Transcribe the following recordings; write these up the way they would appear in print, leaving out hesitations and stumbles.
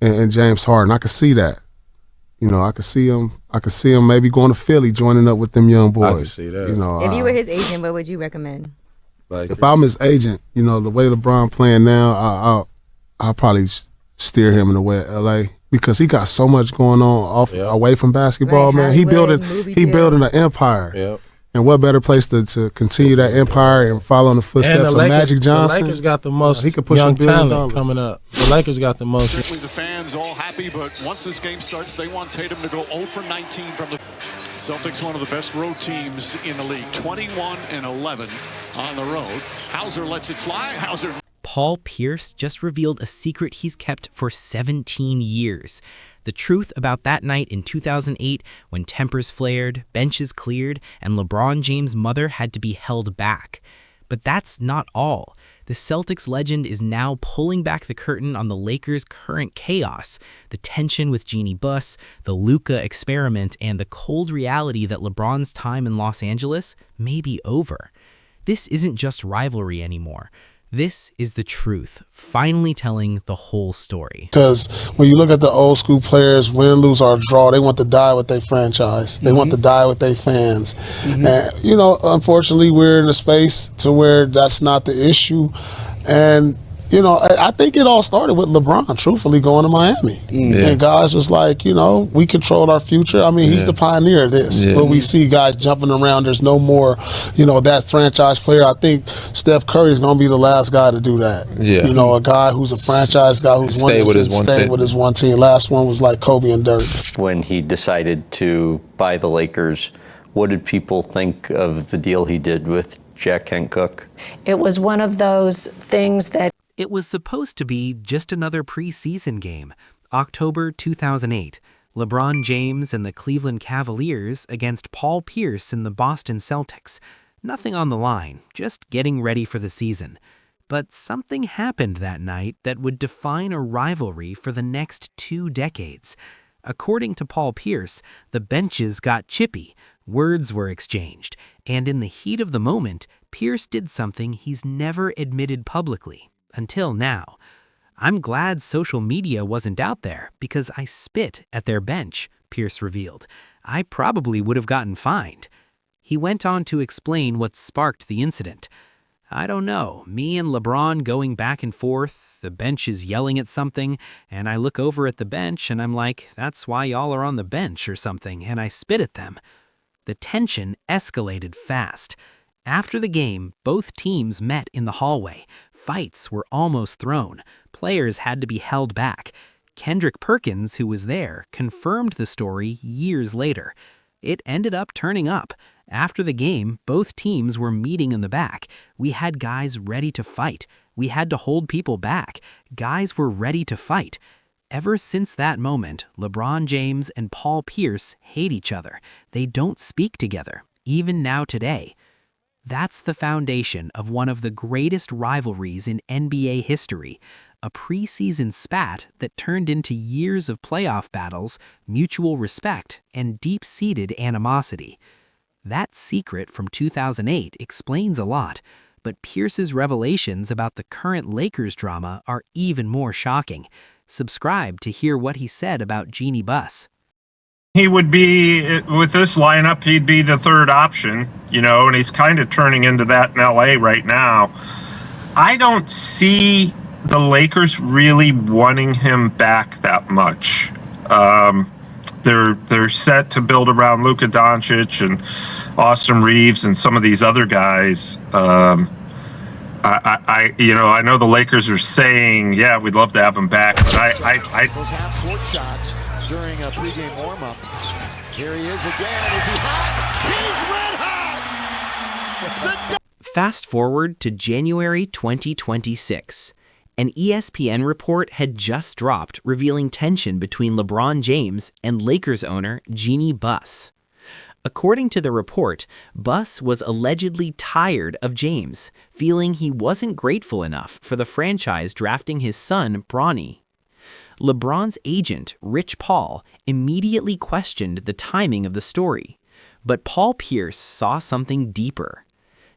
and James Harden. I could see that. You know, I could see him maybe going to Philly, joining up with them young boys. I could see that. You know, If you were his agent, what would you recommend? If I'm his agent, you know, the way LeBron playing now, I'll probably steer him in the way of LA because he got so much going on away from basketball, man. He building an empire. Yep. And what better place to continue that empire and follow in the footsteps of Magic Johnson? The Lakers got the most he could push young $1 billion talent coming up. The Lakers got the most. Certainly the fans all happy, but once this game starts, they want Tatum to go 0 for 19 from the Celtics, one of the best road teams in the league, 21-11 on the road. Hauser lets it fly. Hauser. Paul Pierce just revealed a secret he's kept for 17 years. The truth about that night in 2008 when tempers flared, benches cleared, and LeBron James' mother had to be held back. But that's not all. The Celtics legend is now pulling back the curtain on the Lakers' current chaos, the tension with Jeanie Buss, the Luka experiment, and the cold reality that LeBron's time in Los Angeles may be over. This isn't just rivalry anymore. This is the truth, finally telling the whole story. Because when you look at the old school players, win, lose, or draw, they want to die with their franchise. They want to die with their fans. And, you know, unfortunately, we're in a space to where that's not the issue. And, you know, I think it all started with LeBron, truthfully, going to Miami. And guys was like, you know, we control our future. I mean, he's the pioneer of this. Where we see guys jumping around, there's no more, you know, that franchise player. I think Steph Curry is going to be the last guy to do that. You know, a guy who's a franchise guy who's stay with his one team. Last one was like Kobe and Dirk. When he decided to buy the Lakers, what did people think of the deal he did with Jack Kent Cooke? It was one of those things that It was supposed to be just another preseason game. October 2008, LeBron James and the Cleveland Cavaliers against Paul Pierce and the Boston Celtics. Nothing on the line, just getting ready for the season. But something happened that night that would define a rivalry for the next 2 decades. According to Paul Pierce, the benches got chippy, words were exchanged, and in the heat of the moment, Pierce did something he's never admitted publicly. Until now. I'm glad social media wasn't out there because I spit at their bench, Pierce revealed. I probably would have gotten fined. He went on to explain what sparked the incident. I don't know, me and LeBron going back and forth, the bench is yelling at something, and I look over at the bench and I'm like, that's why y'all are on the bench or something, and I spit at them. The tension escalated fast. After the game, both teams met in the hallway. Fights were almost thrown. Players had to be held back. Kendrick Perkins, who was there, confirmed the story years later. It ended up turning up. After the game, both teams were meeting in the back. We had guys ready to fight. We had to hold people back. Guys were ready to fight. Ever since that moment, LeBron James and Paul Pierce hate each other. They don't speak together, even now today. That's the foundation of one of the greatest rivalries in NBA history, a preseason spat that turned into years of playoff battles, mutual respect, and deep-seated animosity. That secret from 2008 explains a lot, but Pierce's revelations about the current Lakers drama are even more shocking. Subscribe to hear what he said about Jeanie Buss. He would be, with this lineup, he'd be the third option, you know, and he's kind of turning into that in LA right now. I don't see the Lakers really wanting him back that much. They're set to build around Luka Doncic and Austin Reeves and some of these other guys. I know the Lakers are saying, yeah, we'd love to have him back, but Those half-court shots during a pregame warm-up. Here he is again. Is he hot? He's red hot! Fast forward to January 2026. An ESPN report had just dropped revealing tension between LeBron James and Lakers owner Jeanie Buss. According to the report, Buss was allegedly tired of James, feeling he wasn't grateful enough for the franchise drafting his son, Bronny. LeBron's agent, Rich Paul, immediately questioned the timing of the story, but Paul Pierce saw something deeper.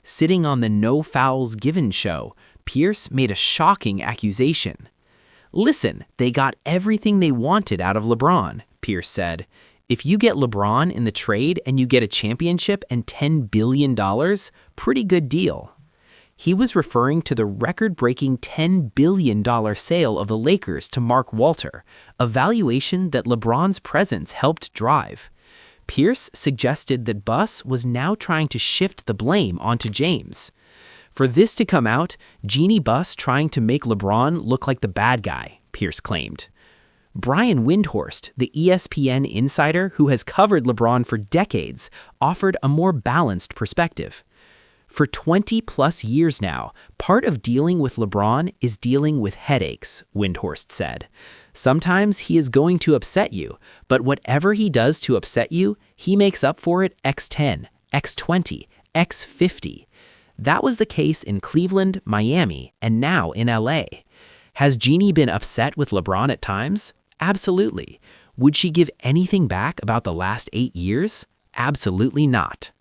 Sitting on the No Fouls Given show, Pierce made a shocking accusation. Listen, they got everything they wanted out of LeBron, Pierce said. If you get LeBron in the trade and you get a championship and $10 billion, pretty good deal. He was referring to the record-breaking $10 billion sale of the Lakers to Mark Walter, a valuation that LeBron's presence helped drive. Pierce suggested that Buss was now trying to shift the blame onto James. For this to come out, Jeanie Buss trying to make LeBron look like the bad guy, Pierce claimed. Brian Windhorst, the ESPN insider who has covered LeBron for decades, offered a more balanced perspective. For 20-plus years now, part of dealing with LeBron is dealing with headaches, Windhorst said. Sometimes he is going to upset you, but whatever he does to upset you, he makes up for it x10, x20, x50. That was the case in Cleveland, Miami, and now in LA. Has Jeanie been upset with LeBron at times? Absolutely. Would she give anything back about the last 8 years? Absolutely not.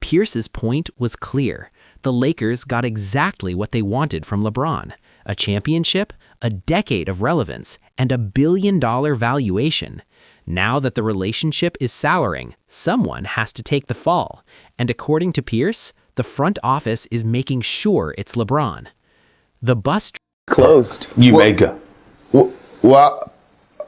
Pierce's point was clear. The Lakers got exactly what they wanted from LeBron: a championship, a decade of relevance, and $1 billion valuation. Now that the relationship is souring, someone has to take the fall. And according to Pierce, the front office is making sure it's LeBron. The Buss closed. Well,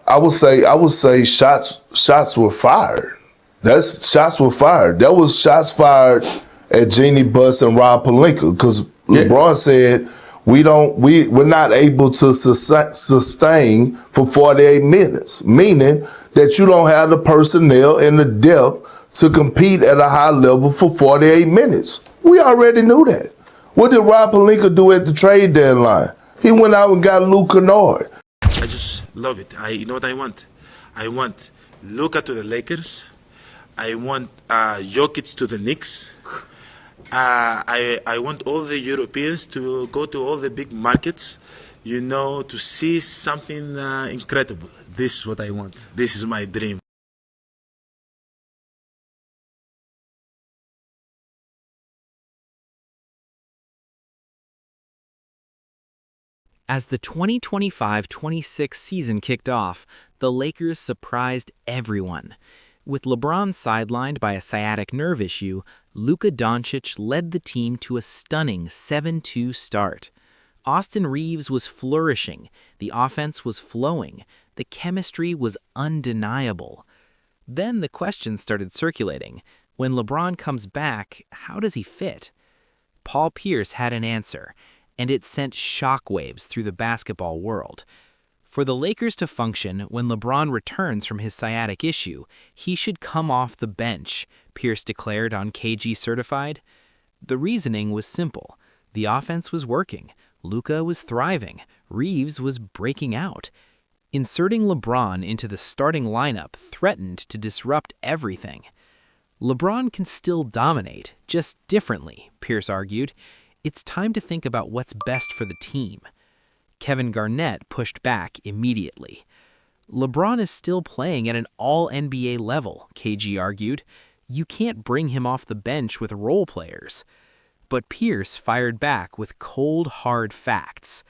I would say shots were fired. Shots were fired. That was shots fired at Jeanie Buss and Rob Pelinka, because LeBron said we're not able to sustain for 48 minutes, meaning that you don't have the personnel and the depth to compete at a high level for 48 minutes. We already knew that. What did Rob Pelinka do at the trade deadline? He went out and got Luka and Giannis. I just love it. You know what I want? I want Luka to the Lakers. I want Jokic to the Knicks. I want all the Europeans to go to all the big markets, to see something incredible. This is what I want. This is my dream. As the 2025-26 season kicked off, the Lakers surprised everyone. With LeBron sidelined by a sciatic nerve issue, Luka Doncic led the team to a stunning 7-2 start. Austin Reeves was flourishing, the offense was flowing, the chemistry was undeniable. Then the question started circulating. When LeBron comes back, how does he fit? Paul Pierce had an answer, and it sent shockwaves through the basketball world. For the Lakers to function when LeBron returns from his sciatic issue, he should come off the bench, Pierce declared on KG Certified. The reasoning was simple. The offense was working, Luka was thriving, Reeves was breaking out. Inserting LeBron into the starting lineup threatened to disrupt everything. LeBron can still dominate, just differently, Pierce argued. It's time to think about what's best for the team. Kevin Garnett pushed back immediately. LeBron is still playing at an all-NBA level, KG argued. You can't bring him off the bench with role players. But Pierce fired back with cold, hard facts.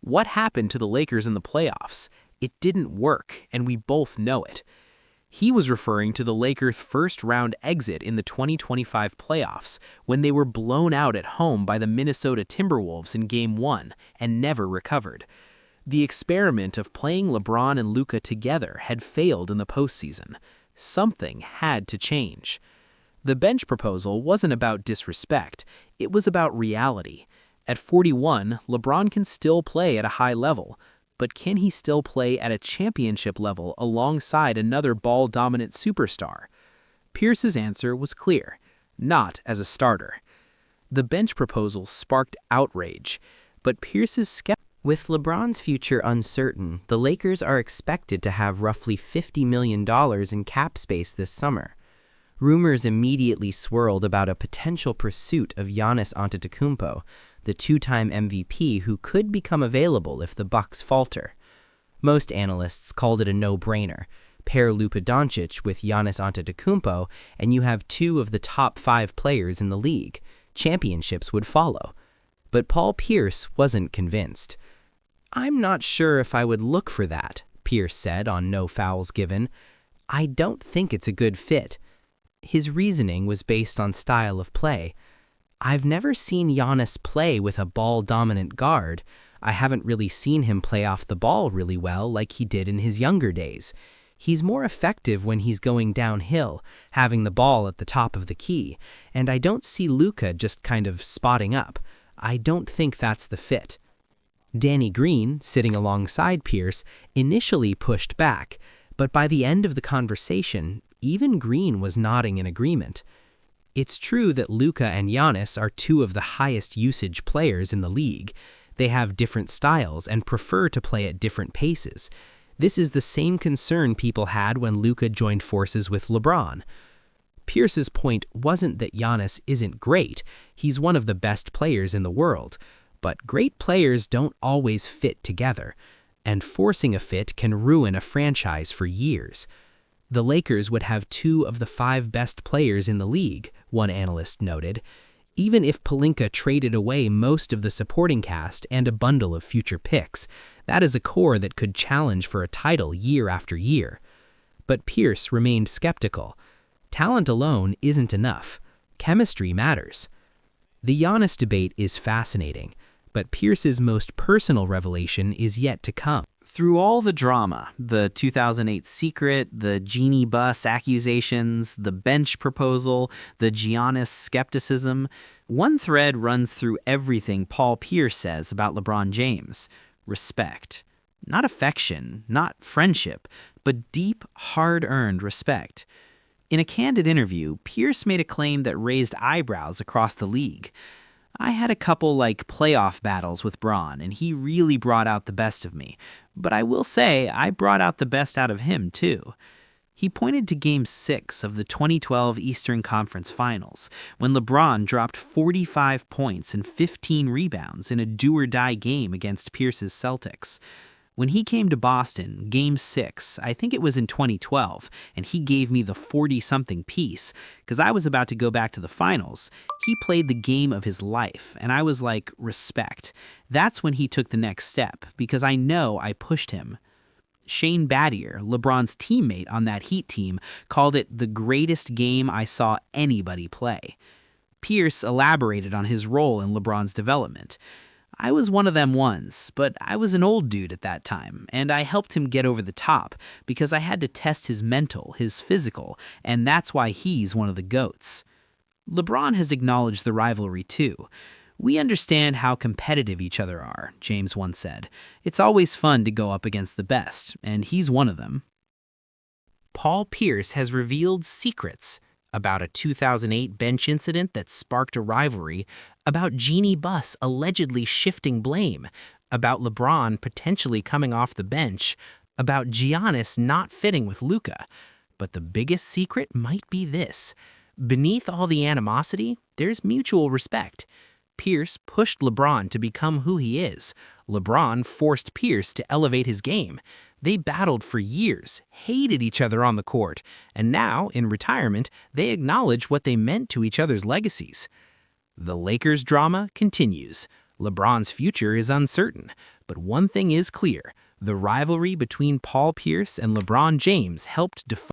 What happened to the Lakers in the playoffs? It didn't work, and we both know it. He was referring to the Lakers' first-round exit in the 2025 playoffs when they were blown out at home by the Minnesota Timberwolves in Game 1 and never recovered. The experiment of playing LeBron and Luka together had failed in the postseason. Something had to change. The bench proposal wasn't about disrespect. It was about reality. At 41, LeBron can still play at a high level. But can he still play at a championship level alongside another ball-dominant superstar? Pierce's answer was clear: not as a starter. The bench proposal sparked outrage, but Pierce's skepticism. With LeBron's future uncertain, the Lakers are expected to have roughly $50 million in cap space this summer. Rumors immediately swirled about a potential pursuit of Giannis Antetokounmpo, the two-time MVP who could become available if the Bucks falter. Most analysts called it a no-brainer. Pair Luka Doncic with Giannis Antetokounmpo, and you have two of the top 5 players in the league. Championships would follow. But Paul Pierce wasn't convinced. "I'm not sure if I would look for that," Pierce said on No Fouls Given. "I don't think it's a good fit." His reasoning was based on style of play. "I've never seen Giannis play with a ball-dominant guard. I haven't really seen him play off the ball really well like he did in his younger days. He's more effective when he's going downhill, having the ball at the top of the key, and I don't see Luka just kind of spotting up. I don't think that's the fit." Danny Green, sitting alongside Pierce, initially pushed back, but by the end of the conversation, even Green was nodding in agreement. It's true that Luka and Giannis are two of the highest usage players in the league. They have different styles and prefer to play at different paces. This is the same concern people had when Luka joined forces with LeBron. Pierce's point wasn't that Giannis isn't great. He's one of the best players in the world. But great players don't always fit together, and forcing a fit can ruin a franchise for years. The Lakers would have 2 of the 5 best players in the league, one analyst noted, even if Pelinka traded away most of the supporting cast and a bundle of future picks. That is a core that could challenge for a title year after year. But Pierce remained skeptical. Talent alone isn't enough. Chemistry matters. The Giannis debate is fascinating, but Pierce's most personal revelation is yet to come. Through all the drama, the 2008 secret, the Jeanie Buss accusations, the bench proposal, the Giannis skepticism, one thread runs through everything Paul Pierce says about LeBron James: respect. Not affection, not friendship, but deep, hard-earned respect. In a candid interview, Pierce made a claim that raised eyebrows across the league. "I had a couple playoff battles with Bron, and he really brought out the best of me. But I will say I brought out the best out of him, too." He pointed to Game 6 of the 2012 Eastern Conference Finals, when LeBron dropped 45 points and 15 rebounds in a do-or-die game against Pierce's Celtics. When he came to Boston, Game 6, I think it was in 2012, and he gave me the 40-something piece, because I was about to go back to the finals, he played the game of his life, and I was like, respect. That's when he took the next step, because I know I pushed him. Shane Battier, LeBron's teammate on that Heat team, called it the greatest game I saw anybody play. Pierce elaborated on his role in LeBron's development. "I was one of them ones, but I was an old dude at that time, and I helped him get over the top because I had to test his mental, his physical, and that's why he's one of the GOATs." LeBron has acknowledged the rivalry too. "We understand how competitive each other are," James once said. "It's always fun to go up against the best, and he's one of them." Paul Pierce has revealed secrets about a 2008 bench incident that sparked a rivalry, about Jeanie Buss allegedly shifting blame, about LeBron potentially coming off the bench, about Giannis not fitting with Luka. But the biggest secret might be this: beneath all the animosity, there's mutual respect. Pierce pushed LeBron to become who he is. LeBron forced Pierce to elevate his game. They battled for years, hated each other on the court, and now, in retirement, they acknowledge what they meant to each other's legacies. The Lakers drama continues. LeBron's future is uncertain, but one thing is clear: the rivalry between Paul Pierce and LeBron James helped define